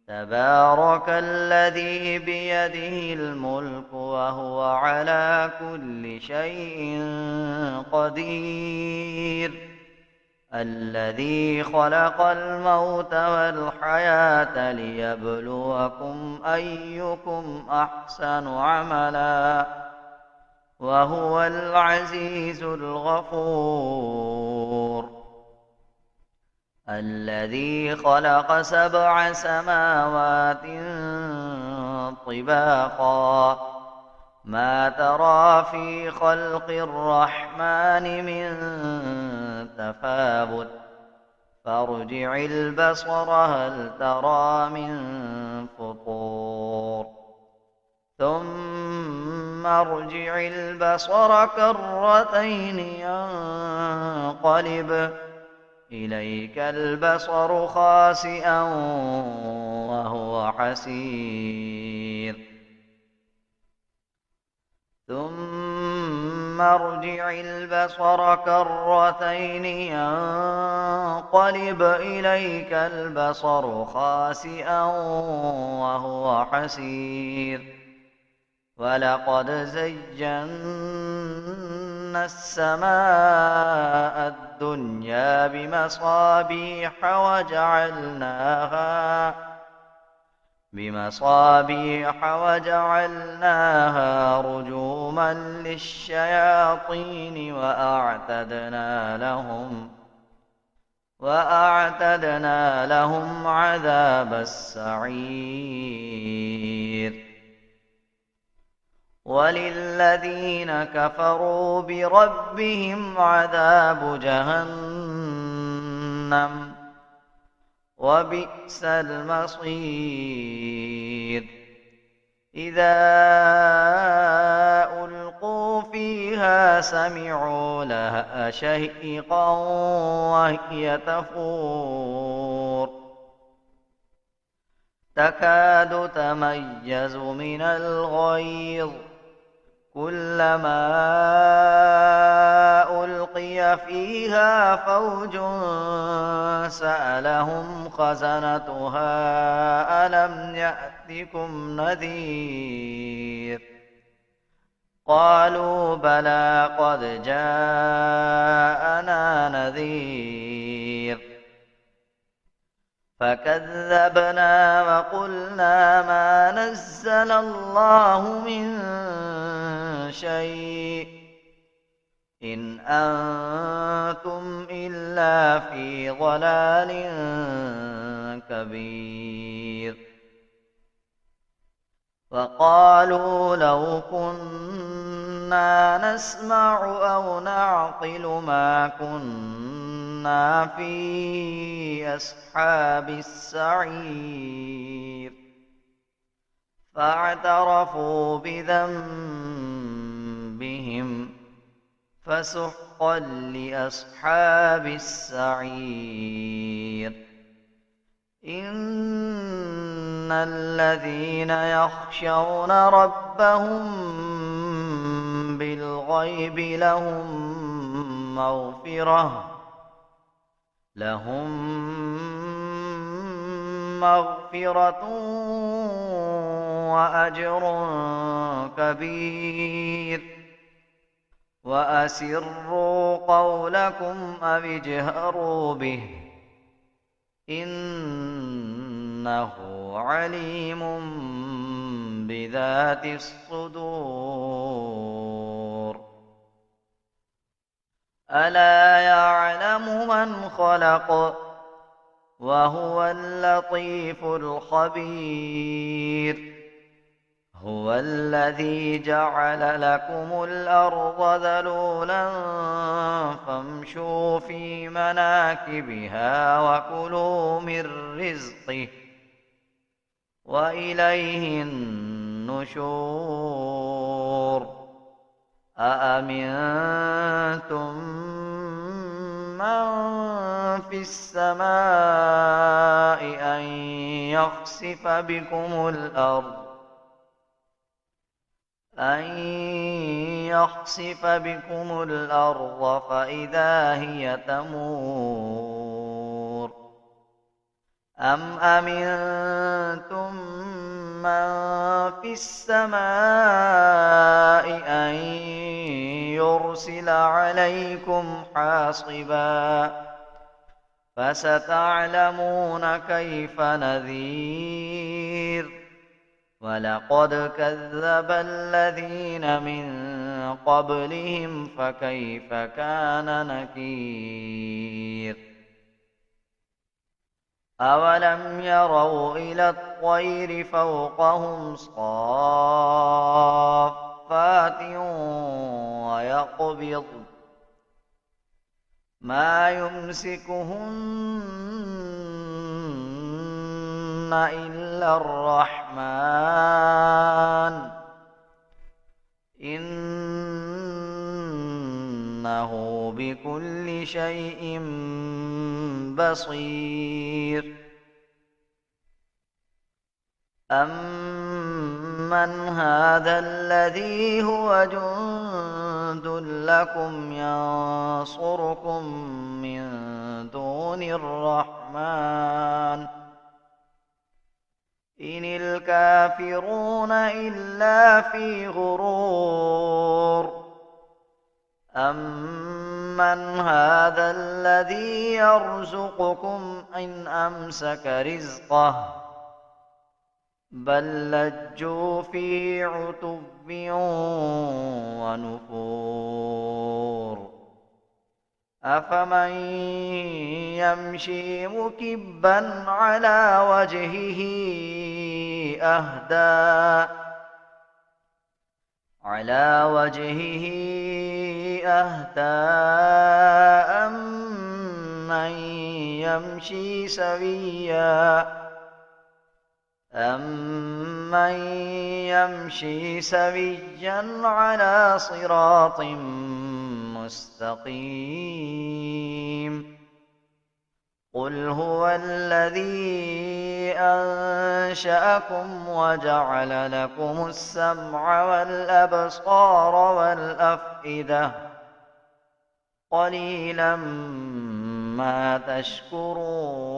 تبارك الذي بيده الملك وهو على كل شيء قدير الذي خلق الموت والحياة ليبلوكم أيكم أحسن عملا وهو العزيز الغفور الذي خلق 7 سماوات طباقا ما ترى في خلق الرحمن من تفاوت فارجع البصر هل ترى من فطور ثم ارجع البصر كرتين ينقلب إليك البصر خاسئا وهو حسير ثم ارجع البصر كرتين ينقلب إليك البصر خاسئا وهو حسير ولقد زينا السماء الدنيا بمصابيح وجعلناها رجوما للشياطين وأعتدنا لهم عذاب السعير وللذين كفروا بربهم عذاب جهنم وبئس المصير إذا ألقوا فيها سمعوا لها شهيقا وهي تفور تكاد تميز من الغيظ كلما ألقي فيها فوج سألهم خزنتها ألم يأتكم نذير قالوا بلى قد جاءنا نذير فكذبنا وقلنا ما نزل الله من شيء إن أنتم إلا في ضلال كبير وقالوا لو كنا نسمع أو نعقل ما كنا في أصحاب السعير فاعترفوا بذنبهم فسحقا لأصحاب السعير إن الذين يخشون ربهم بالغيب لهم مغفرة وأجر كبير وأسروا قولكم أو اجهروا به إنه عليم بذات الصدور ألا يعلم من خلق وهو اللطيف الخبير هو الذي جعل لكم الأرض ذلولا فامشوا في مناكبها وكلوا من رزقه وإليه النشور أأمنتم من في السماء أن يخسف بكم الأرض فإذا هي تمور أَمْ أَمِنْتُمْ مَنْ فِي السَّمَاءِ أَنْ يُرْسِلَ عَلَيْكُمْ حَاصِبًا فَسَتَعْلَمُونَ كَيْفَ نَذِيرِ وَلَقَدْ كَذَّبَ الَّذِينَ مِنْ قَبْلِهِمْ فَكَيْفَ كَانَ نَكِيرِ أَوَلَمْ يَرَوْا إِلَى الطَّيْرِ فَوْقَهُمْ صَافَّاتٍ وَيَقْبِضْنَ مَا يُمْسِكُهُنَّ إِلَّا الرَّحْمَنُ إِنَّهُ بِكُلِّ شَيْءٍ بَصِيرٌ أَمَّنْ هَذَا الَّذِي هُوَ جُندٌ لَّكُمْ يَنصُرُكُم مِّن دُونِ الرَّحْمَنِ إِنِ الْكَافِرُونَ إِلَّا فِي غُرُورٍ أَمَّنْ هَذَا الَّذِي يَرْزُقُكُمْ إِنْ أَمْسَكَ رِزْقَهُ بَل لَّجُّوا فِي عُتُبٍّ وَنُفُورٍ أَفَمَن يَمْشِي مُكِبًّا عَلَى وَجْهِهِ أَهْدَىٰ أَمَّن يَمْشِي سَوِيًّا عَلَىٰ صِرَاطٍ مُّسْتَقِيمٍ قُلْ هُوَ الَّذِي أَنشَأَكُمْ وَجَعَلَ لَكُمُ السَّمْعَ وَالْأَبْصَارَ وَالْأَفْئِدَةَ قَلِيلًا مَّا تَشْكُرُونَ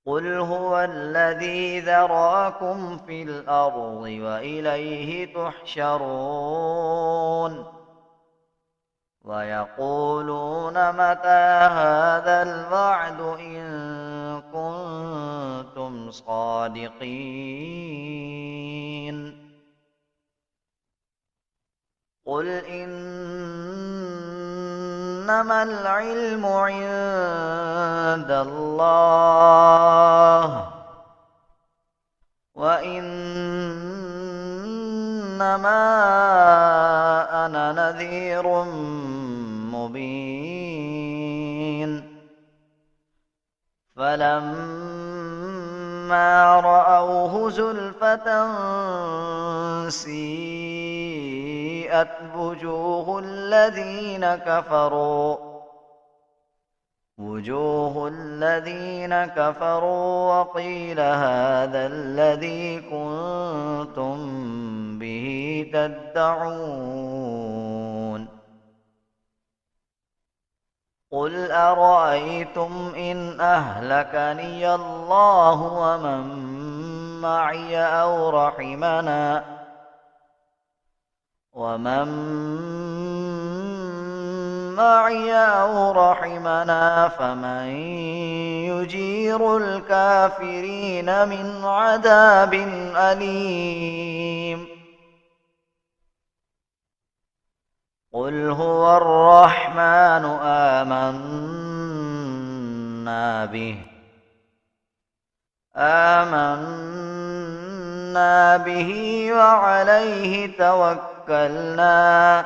قُلْ هُوَ الَّذِي ذَرَأَكُمْ فِي الْأَرْضِ وَإِلَيْهِ تُحْشَرُونَ وَيَقُولُونَ مَتَىٰ هَٰذَا الْوَعْدُ إِن كُنتُمْ صَادِقِينَ قُلْ إِنَّمَا الْعِلْمُ عِندَ اللَّهِ وَإِنَّمَا أَنَا نَذِيرٌ مُّبِينٌ فَلَمَّا رَأَوْهُ زُلْفَةً سِيئَتْ وُجُوهُ الَّذِينَ كَفَرُوا وَقِيلَ هَٰذَا الَّذِي كُنتُم بِهِ تَدَّعُونَ قُلْ أَرَأَيْتُمْ إِنْ أَهْلَكَنِيَ اللَّهُ وَمَن مَّعِيَ أَوْ رَحِمَنَا فَمَن يُجِيرُ الْكَافِرِينَ مِنْ عَذَابٍ أَلِيمٍ قُلْ هُوَ الرَّحْمَنُ آمَنَّا بِهِ وَعَلَيْهِ تَوَكَّلْنَا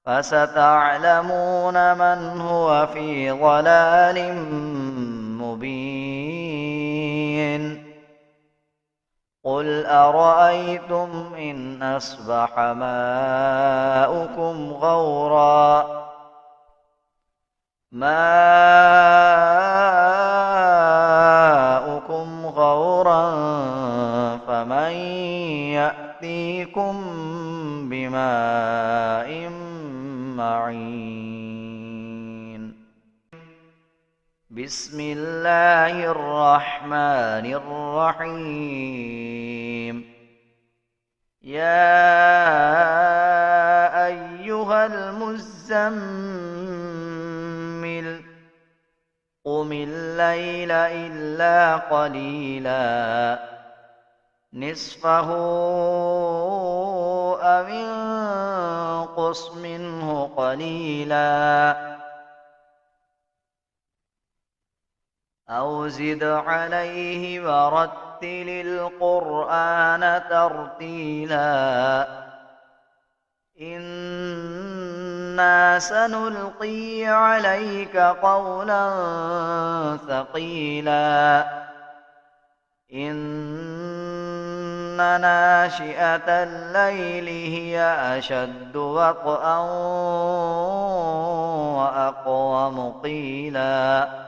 فَسَتَعْلَمُونَ مَنْ هُوَ فِي ضَلَالٍ مُّبِينٍ قُلْ أَرَأَيْتُمْ إِنْ أَصْبَحَ مَاؤُكُمْ غَوْرًا فَمَن يَأْتِيكُم بِمَاءٍ مَّعِينٍ بسم الله الرحمن الرحيم يا أيها المزمل قم الليل إلا قليلا نصفه أو انقص منه قليلا أو زد عليه ورتل القرآن ترتيلا إنا سنلقي عليك قولا ثقيلا إن ناشئة الليل هي أشد وطئا وأقوم قيلا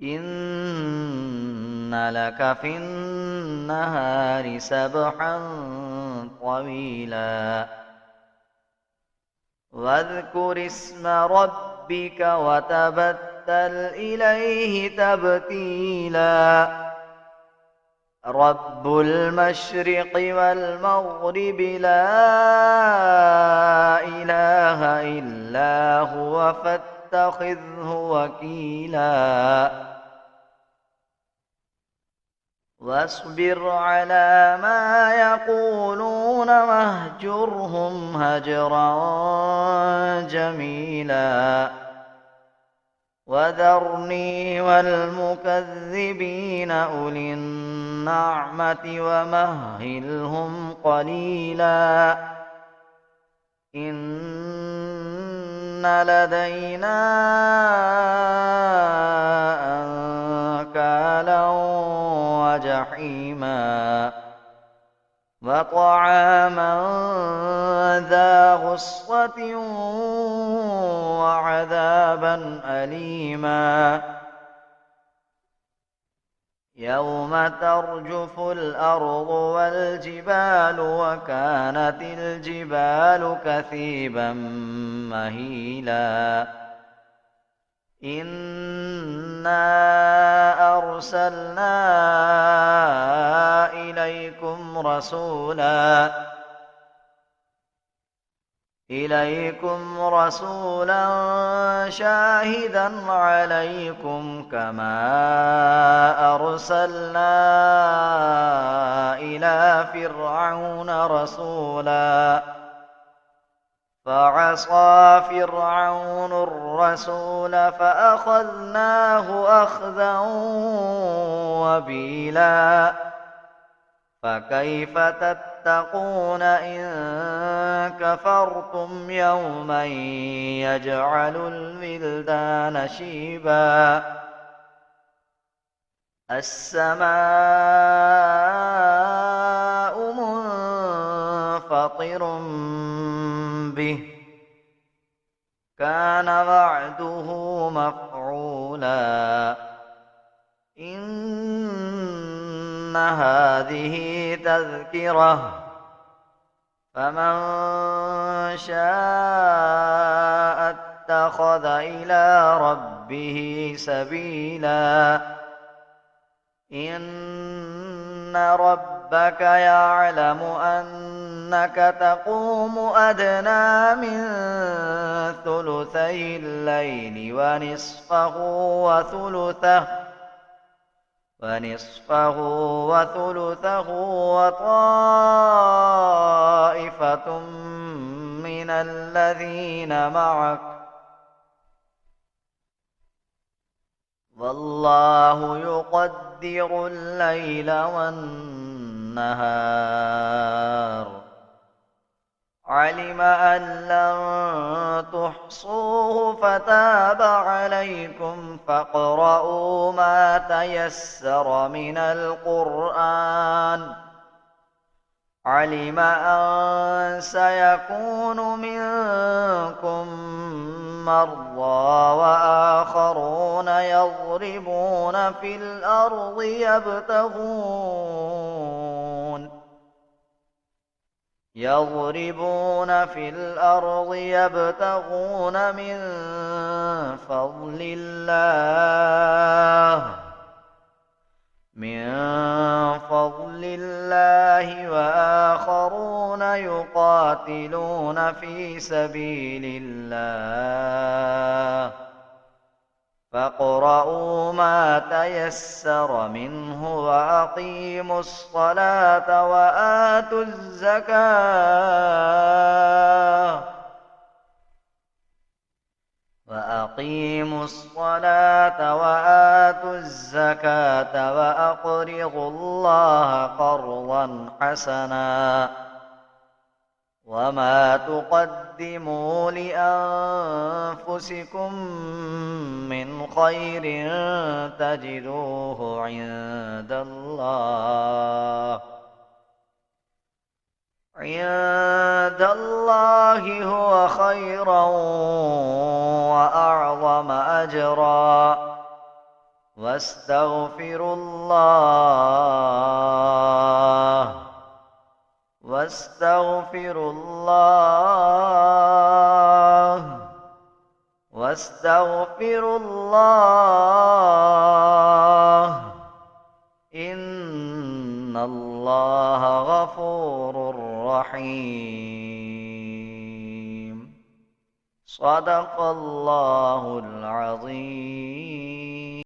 إن لك في النهار سبحا طويلا واذكر اسم ربك وتبتل إليه تبتيلا رب المشرق والمغرب لا إله إلا هو فاتخذه وكيلا واصبر على ما يقولون واهجرهم هجرا جميلا وذرني والمكذبين أولي النعمة ومهلهم قليلا إن لدينا أنكالا وجحيما وطعاما ذا غصة وعذابا أليما يوم ترجف الأرض والجبال وكانت الجبال كثيبا مهيلا إنا أرسلنا إليكم رسولا شاهدا عليكم كما أرسلنا إلى فرعون رسولا فعصى فرعون الرسول فأخذناه أخذا وبيلا فكيف تتقون إن كفرتم يوما يجعل الولدان شيبا السماء منفطر به كان وعده مفعولا إن هذه تذكرة فمن شاء اتخذ إلى ربه سبيلا إن ربك يعلم أنك تقوم أدنى من ثلثي الليل ونصفه وثلثه وطائفة من الذين معك والله يقدر الليل والنهار علم أن لن تحصوه فتاب عليكم فاقرؤوا ما تيسر من القرآن علم أن سيكون منكم مرضى وآخرون يضربون في الأرض يبتغون من فضل الله وآخرون يقاتلون في سبيل الله فاقرؤوا ما تيسر منه وأقيموا الصلاة وآتوا الزكاة وأقرضوا الله قرضا حسنا وما تقدموا لأنفسكم من خير تجدوه عند الله هو خيرا وأعظم أجرا واستغفروا الله إن الله غفور رحيم صدق الله العظيم.